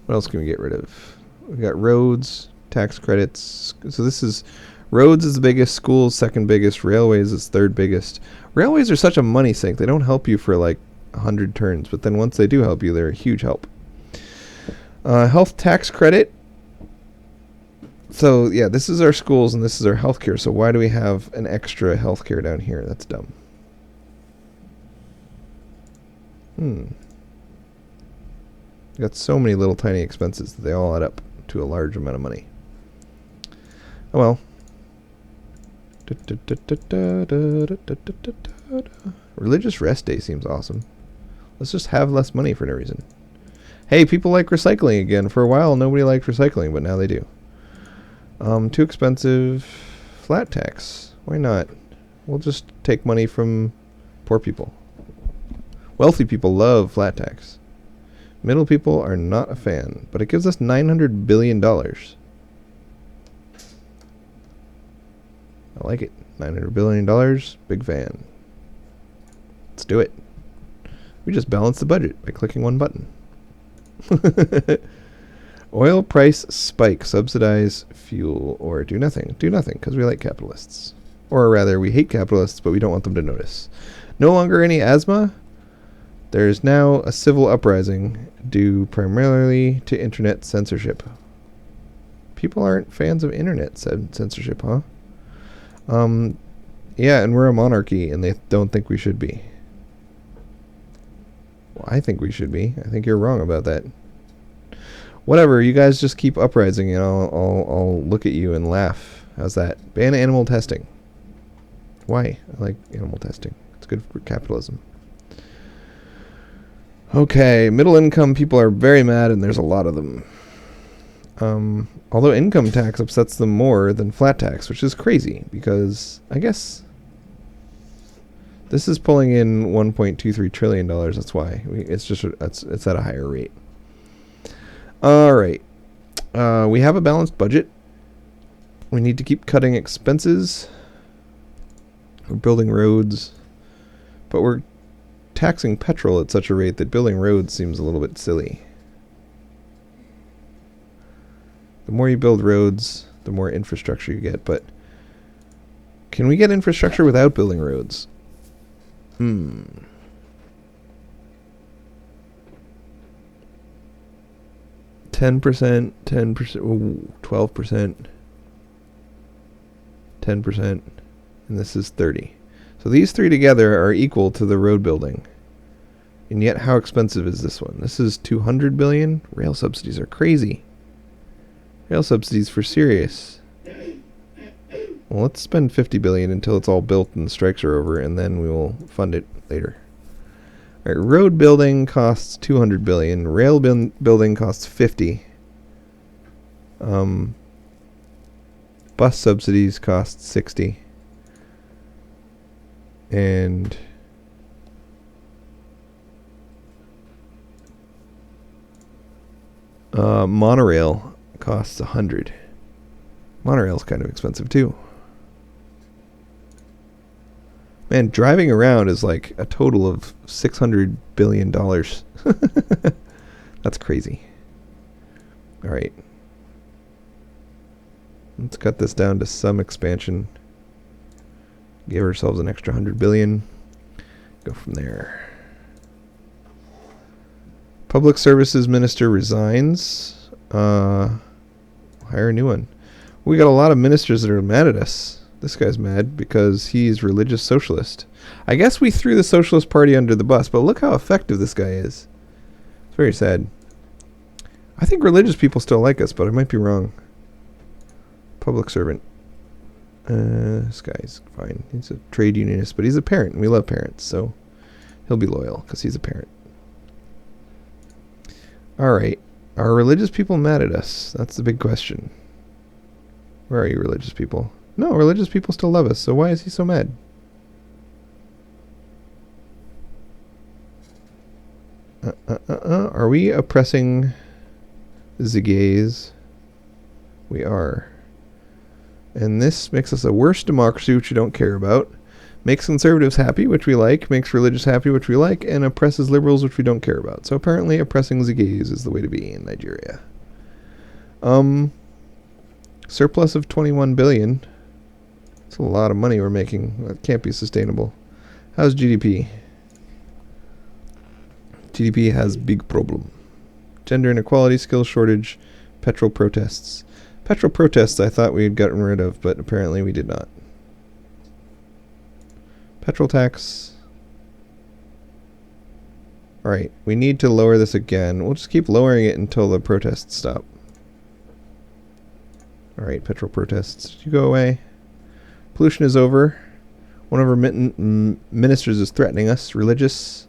What else can we get rid of? We've got roads, tax credits. So this is... Roads is the biggest, schools second biggest, railways is third biggest. Railways are such a money sink. They don't help you for like 100 turns, but then once they do help you, they're a huge help. Health tax credit. So, yeah, this is our schools and this is our healthcare. So why do we have an extra healthcare down here? That's dumb. Got so many little tiny expenses that they all add up to a large amount of money. Oh well. Religious rest day seems awesome. Let's just have less money for no reason. Hey, people like recycling again. For a while, nobody liked recycling, but now they do. Too expensive. Flat tax. Why not? We'll just take money from poor people. Wealthy people love flat tax. Middle people are not a fan, but it gives us $900 billion. I like it. $900 billion. Big fan. Let's do it. We just balance the budget by clicking one button. Oil price spike. Subsidize fuel or do nothing. Do nothing because we like capitalists. Or rather, we hate capitalists, but we don't want them to notice. No longer any asthma. There is now a civil uprising due primarily to internet censorship. People aren't fans of internet censorship, huh? Yeah, and we're a monarchy, and they don't think we should be. Well, I think we should be. I think you're wrong about that. Whatever, you guys just keep uprising, and I'll look at you and laugh. How's that? Ban animal testing. Why? I like animal testing. It's good for capitalism. Okay, middle income people are very mad, and there's a lot of them. Although income tax upsets them more than flat tax, which is crazy, because I guess this is pulling in $1.23 trillion. That's why. It's at a higher rate. All right. We have a balanced budget. We need to keep cutting expenses. We're building roads, but we're taxing petrol at such a rate that building roads seems a little bit silly. The more you build roads, the more infrastructure you get, but Can we get infrastructure without building roads? 10%, 10%, 12%, 10%, and this is 30. So these three together are equal to the road building. And yet, how expensive is this one? This is 200 billion. Rail subsidies are crazy. Rail subsidies for serious. Well, let's spend 50 billion until it's all built and the strikes are over, and then we will fund it later. All right, road building costs 200 billion. Rail building costs 50. Bus subsidies cost 60. And monorail costs 100. Monorail's kind of expensive too. Man, driving around is like a total of $600 billion. That's crazy. All right. Let's cut this down to some expansion. Give ourselves an extra 100 billion. Go from there. Public Services Minister resigns. Hire a new one. We got a lot of ministers that are mad at us. This guy's mad because he's religious socialist. I guess we threw the Socialist Party under the bus, but look how effective this guy is. It's very sad. I think religious people still like us, but I might be wrong. Public servant. This guy's fine. He's a trade unionist, but he's a parent, and we love parents, so he'll be loyal because he's a parent. All right. Are religious people mad at us? That's the big question. Where are you, religious people? No, religious people still love us, so why is he so mad? Are we oppressing the gays? We are. And this makes us a worse democracy, which we don't care about. Makes conservatives happy, which we like. Makes religious happy, which we like. And oppresses liberals, which we don't care about. So apparently oppressing the gays is the way to be in Nigeria. Surplus of 21 billion. That's a lot of money we're making. That can't be sustainable. How's GDP? GDP has big problem. Gender inequality, skills shortage, petrol protests. Petrol protests I thought we had gotten rid of, but apparently we did not. Petrol tax. Alright, we need to lower this again. We'll just keep lowering it until the protests stop. Alright, petrol protests. You go away. Pollution is over. One of our ministers is threatening us. Religious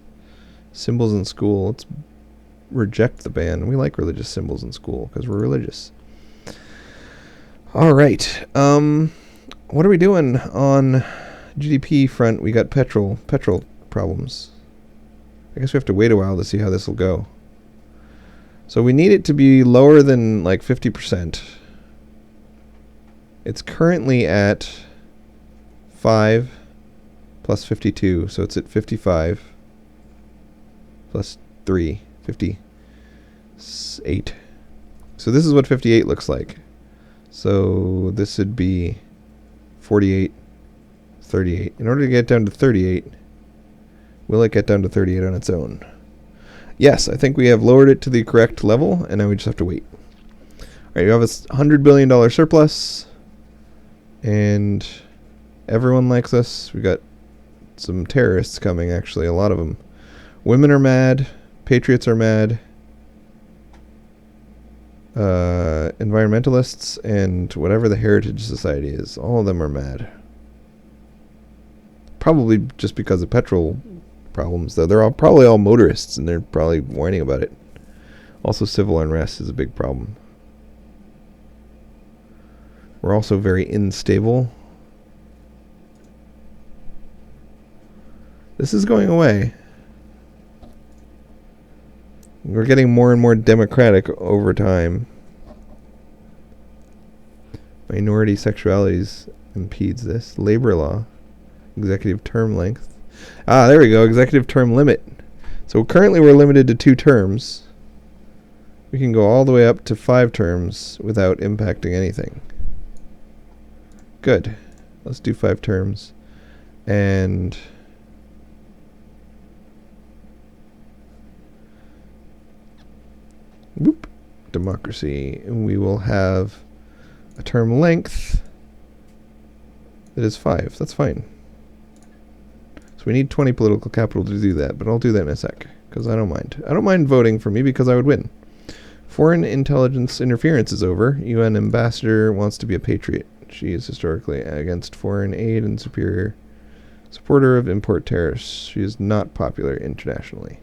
symbols in school. Let's reject the ban. We like religious symbols in school because we're religious. Alright. What are we doing on GDP front? We got petrol problems. I guess we have to wait a while to see how this will go. So we need it to be lower than like 50%. It's currently at 5 plus 52, so it's at 55 plus 3, 58. So this is what 58 looks like. So this would be 48, 38. In order to get down to 38, will it get down to 38 on its own? Yes, I think we have lowered it to the correct level, and now we just have to wait. All right, you have a $100 billion surplus, and everyone likes us. We got some terrorists coming, actually, a lot of them. Women are mad. Patriots are mad. Environmentalists and whatever the Heritage Society is, all of them are mad. Probably just because of petrol problems, though. They're probably all motorists, and they're probably whining about it. Also, civil unrest is a big problem. We're also very unstable. This is going away. We're getting more and more democratic over time. Minority sexualities impedes this. Labor law. Executive term length. Ah, there we go. Executive term limit. So currently we're limited to 2 terms. We can go all the way up to 5 terms without impacting anything. Good. Let's do 5 terms. And whoop, democracy. And we will have a term length that is 5. That's fine. So we need 20 political capital to do that, but I'll do that in a sec, because I don't mind. I don't mind voting for me because I would win. Foreign intelligence interference is over. UN ambassador wants to be a patriot. She is historically against foreign aid and supporter of import tariffs. She is not popular internationally.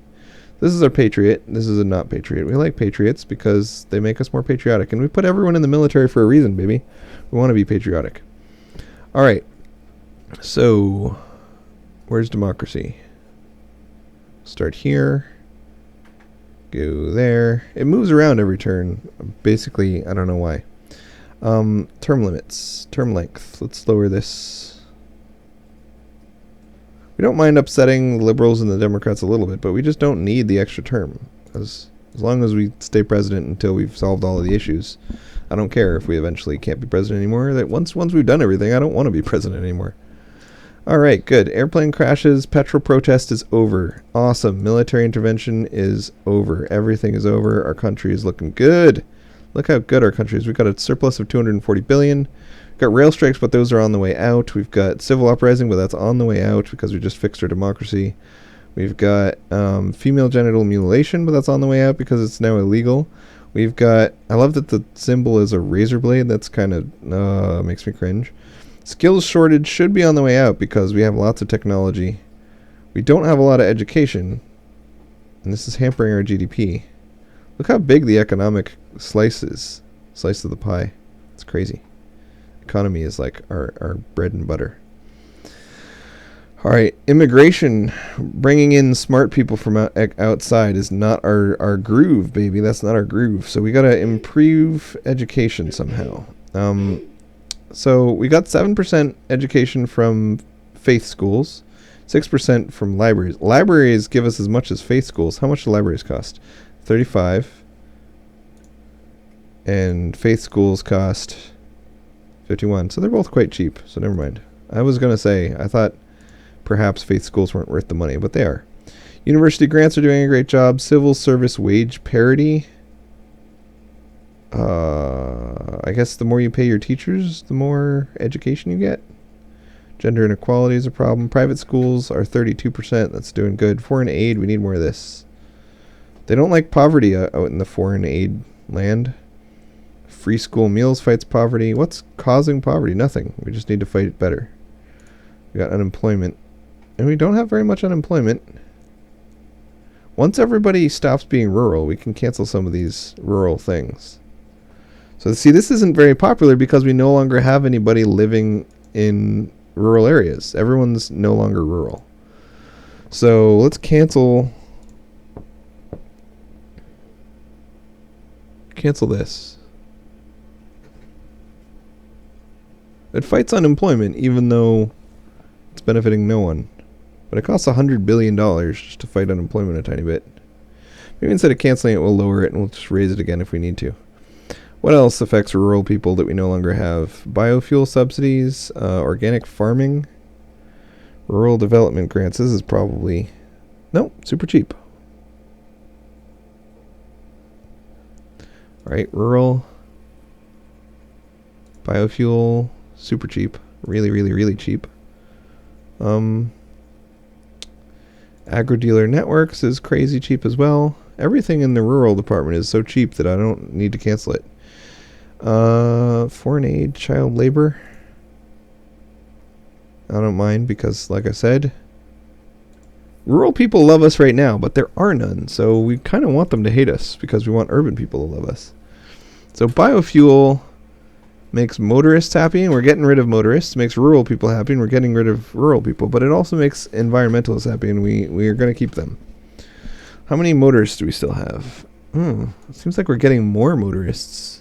This is our patriot. This is a not patriot. We like patriots because they make us more patriotic. And we put everyone in the military for a reason, baby. We want to be patriotic. All right. So, where's democracy? Start here. Go there. It moves around every turn. Basically, I don't know why. Term limits. Term length. Let's lower this. We don't mind upsetting the Liberals and the Democrats a little bit, but we just don't need the extra term. As long as we stay president until we've solved all of the issues. I don't care if we eventually can't be president anymore. That once we've done everything, I don't want to be president anymore. Alright, good. Airplane crashes. Petrol protest is over. Awesome. Military intervention is over. Everything is over. Our country is looking good. Look how good our country is. We've got a surplus of 240 billion. We've got rail strikes, but those are on the way out. We've got civil uprising, but that's on the way out because we just fixed our democracy. We've got female genital mutilation, but that's on the way out because it's now illegal. We've got... I love that the symbol is a razor blade. That's kind of... makes me cringe. Skills shortage should be on the way out because we have lots of technology. We don't have a lot of education, and this is hampering our GDP. Look how big the economic slice is. Slice of the pie. It's crazy. Economy is like our bread and butter. Alright, immigration. Bringing in smart people from outside is not our groove, baby. That's not our groove. So we gotta improve education somehow. So we got 7% education from faith schools, 6% from libraries. Libraries give us as much as faith schools. How much do libraries cost? 35. And faith schools cost 51. So they're both quite cheap. So never mind. I was going to say, I thought perhaps faith schools weren't worth the money, but they are. University grants are doing a great job. Civil service wage parity. I guess the more you pay your teachers, the more education you get. Gender inequality is a problem. Private schools are 32%. That's doing good. Foreign aid, we need more of this. They don't like poverty out in the foreign aid land. Free school meals fights poverty. What's causing poverty? Nothing. We just need to fight it better. We got unemployment. And we don't have very much unemployment. Once everybody stops being rural, we can cancel some of these rural things. So see, this isn't very popular because we no longer have anybody living in rural areas. Everyone's no longer rural. So let's cancel this. It fights unemployment even though it's benefiting no one. But it costs $100 billion just to fight unemployment a tiny bit. Maybe instead of canceling it, we'll lower it and we'll just raise it again if we need to. What else affects rural people that we no longer have? Biofuel subsidies, organic farming, rural development grants. This is probably... Nope, super cheap. Alright, rural, biofuel, super cheap. Really, really, really cheap. Agro-dealer networks is crazy cheap as well. Everything in the rural department is so cheap that I don't need to cancel it. Foreign aid, child labor. I don't mind because, like I said, rural people love us right now, but there are none. So we kind of want them to hate us because we want urban people to love us. So biofuel makes motorists happy, and we're getting rid of motorists. Makes rural people happy, and we're getting rid of rural people. But it also makes environmentalists happy, and we are going to keep them. How many motorists do we still have? It seems like we're getting more motorists.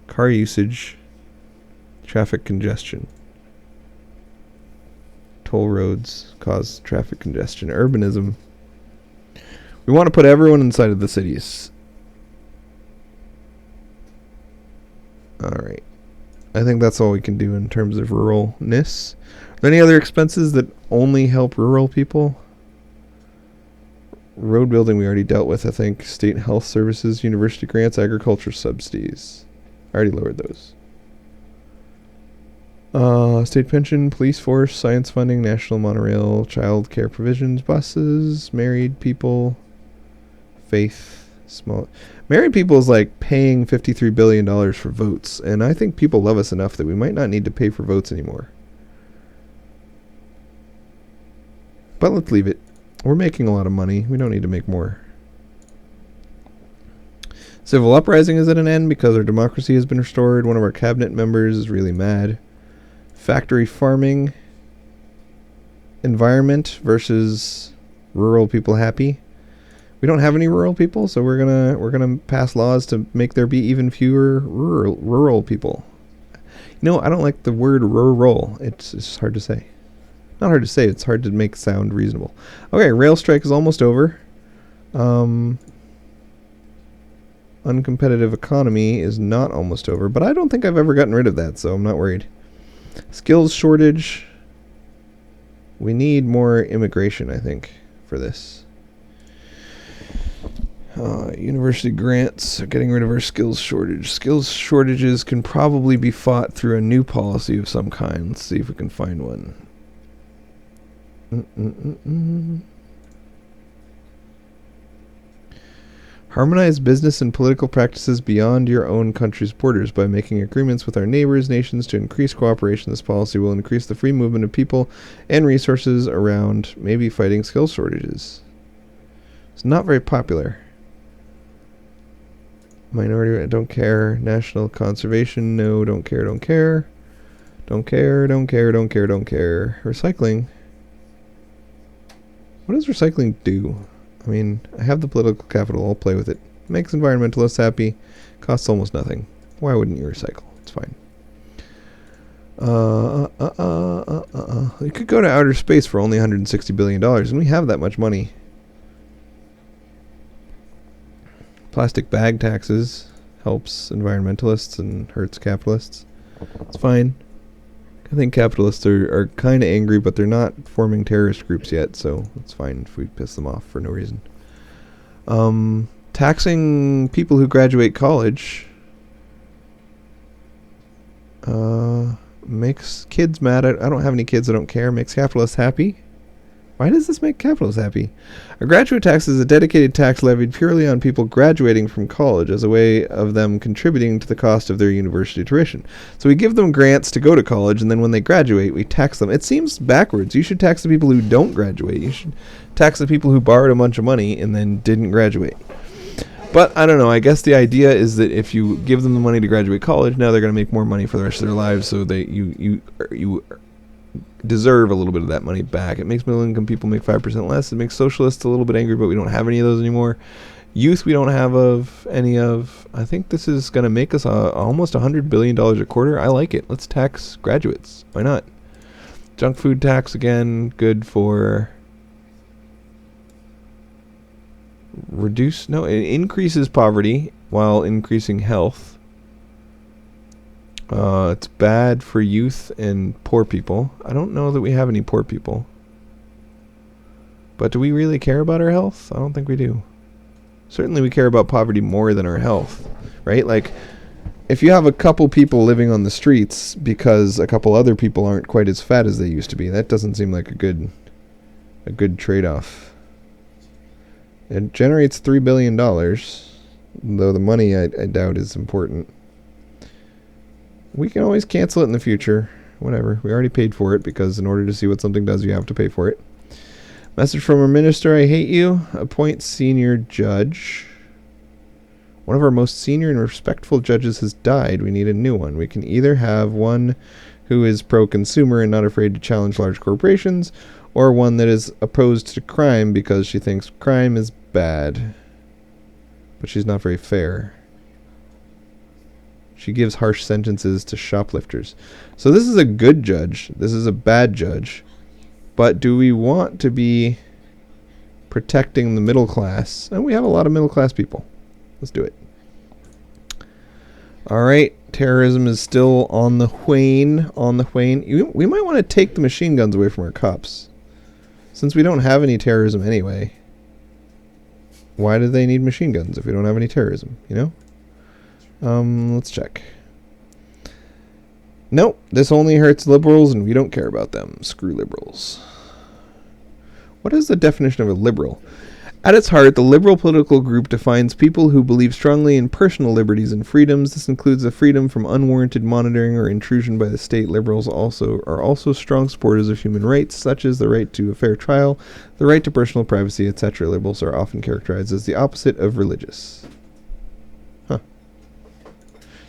Car usage, traffic congestion. Toll roads cause traffic congestion. Urbanism. We want to put everyone inside of the cities. Alright. I think that's all we can do in terms of ruralness. Are there any other expenses that only help rural people? Road building we already dealt with, I think. State health services, university grants, agriculture subsidies. I already lowered those. State pension, police force, science funding, national monorail, child care provisions, buses, married people, faith, small. Married people is like paying $53 billion for votes, and I think people love us enough that we might not need to pay for votes anymore. But let's leave it. We're making a lot of money. We don't need to make more. Civil uprising is at an end because our democracy has been restored. One of our cabinet members is really mad. Factory farming. Environment versus rural people happy. We don't have any rural people, so we're gonna pass laws to make there be even fewer rural people. No, I don't like the word rural. It's hard to say. Not hard to say, it's hard to make sound reasonable. Okay, rail strike is almost over. Uncompetitive economy is not almost over, but I don't think I've ever gotten rid of that, so I'm not worried. Skills shortage. We need more immigration, I think, for this. University grants, getting rid of our skills shortage. Skills shortages can probably be fought through a new policy of some kind. Let's see if we can find one. Harmonize business and political practices beyond your own country's borders by making agreements with our neighbors, nations to increase cooperation. This policy will increase the free movement of people and resources around maybe fighting skills shortages. It's not very popular. Minority, don't care. National conservation, no, don't care, don't care. Don't care, don't care, don't care, don't care. Recycling. What does recycling do? I mean, I have the political capital, I'll play with it. Makes environmentalists happy, costs almost nothing. Why wouldn't you recycle? It's fine. You could go to outer space for only $160 billion, and we have that much money. Plastic bag taxes helps environmentalists and hurts capitalists. It's fine. I think capitalists are kind of angry, but they're not forming terrorist groups yet, so it's fine if we piss them off for no reason. Taxing people who graduate college makes kids mad. I don't have any kids, I don't care. Makes capitalists happy. Why does this make capitalists happy? A graduate tax is a dedicated tax levied purely on people graduating from college as a way of them contributing to the cost of their university tuition. So we give them grants to go to college, and then when they graduate, we tax them. It seems backwards. You should tax the people who don't graduate. You should tax the people who borrowed a bunch of money and then didn't graduate. But I don't know. I guess the idea is that if you give them the money to graduate college, now they're going to make more money for the rest of their lives, so that you deserve a little bit of that money back. It makes middle income people make 5% less. It makes socialists a little bit angry, but we don't have any of those anymore. Youth we don't have any of. I think this is going to make us almost $100 billion a quarter. I like it. Let's tax graduates. Why not? Junk food tax, again, good for it increases poverty while increasing health. It's bad for youth and poor people. I don't know that we have any poor people. But do we really care about our health? I don't think we do. Certainly we care about poverty more than our health, right? Like, if you have a couple people living on the streets because a couple other people aren't quite as fat as they used to be, that doesn't seem like a good trade-off. It generates $3 billion, though the money I doubt is important. We can always cancel it in the future. Whatever. We already paid for it because in order to see what something does, you have to pay for it. Message from our minister, I hate you. Appoint senior judge. One of our most senior and respectful judges has died. We need a new one. We can either have one who is pro-consumer and not afraid to challenge large corporations, or one that is opposed to crime because she thinks crime is bad. But she's not very fair. She gives harsh sentences to shoplifters. So this is a good judge. This is a bad judge. But do we want to be protecting the middle class? And we have a lot of middle class people. Let's do it. All right. Terrorism is still on the wane. We might want to take the machine guns away from our cops. Since we don't have any terrorism anyway. Why do they need machine guns if we don't have any terrorism, you know? Let's check. Nope, this only hurts liberals and we don't care about them. Screw liberals. What is the definition of a liberal? At its heart, the liberal political group defines people who believe strongly in personal liberties and freedoms. This includes the freedom from unwarranted monitoring or intrusion by the state. Liberals are also strong supporters of human rights, such as the right to a fair trial, the right to personal privacy, etc. Liberals are often characterized as the opposite of religious. Huh.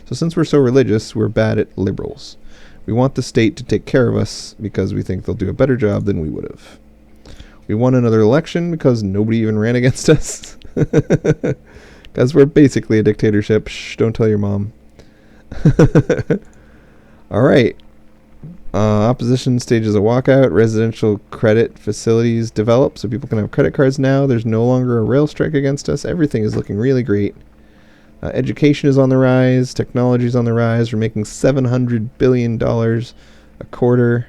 So since we're so religious, we're bad at liberals. We want the state to take care of us because we think they'll do a better job than we would have. We won another election because nobody even ran against us. Because we're basically a dictatorship. Shh, don't tell your mom. All right. Opposition stages a walkout. Residential credit facilities develop so people can have credit cards now. There's no longer a rail strike against us. Everything is looking really great. Education is on the rise. Technology is on the rise. We're making $700 billion a quarter.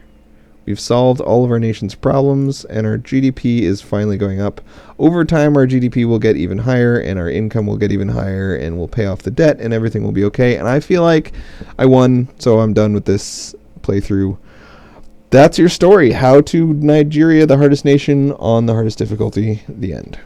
We've solved all of our nation's problems, and our GDP is finally going up. Over time, our GDP will get even higher, and our income will get even higher, and we'll pay off the debt, and everything will be okay. And I feel like I won, so I'm done with this playthrough. That's your story. How to Nigeria, the hardest nation on the hardest difficulty. The end.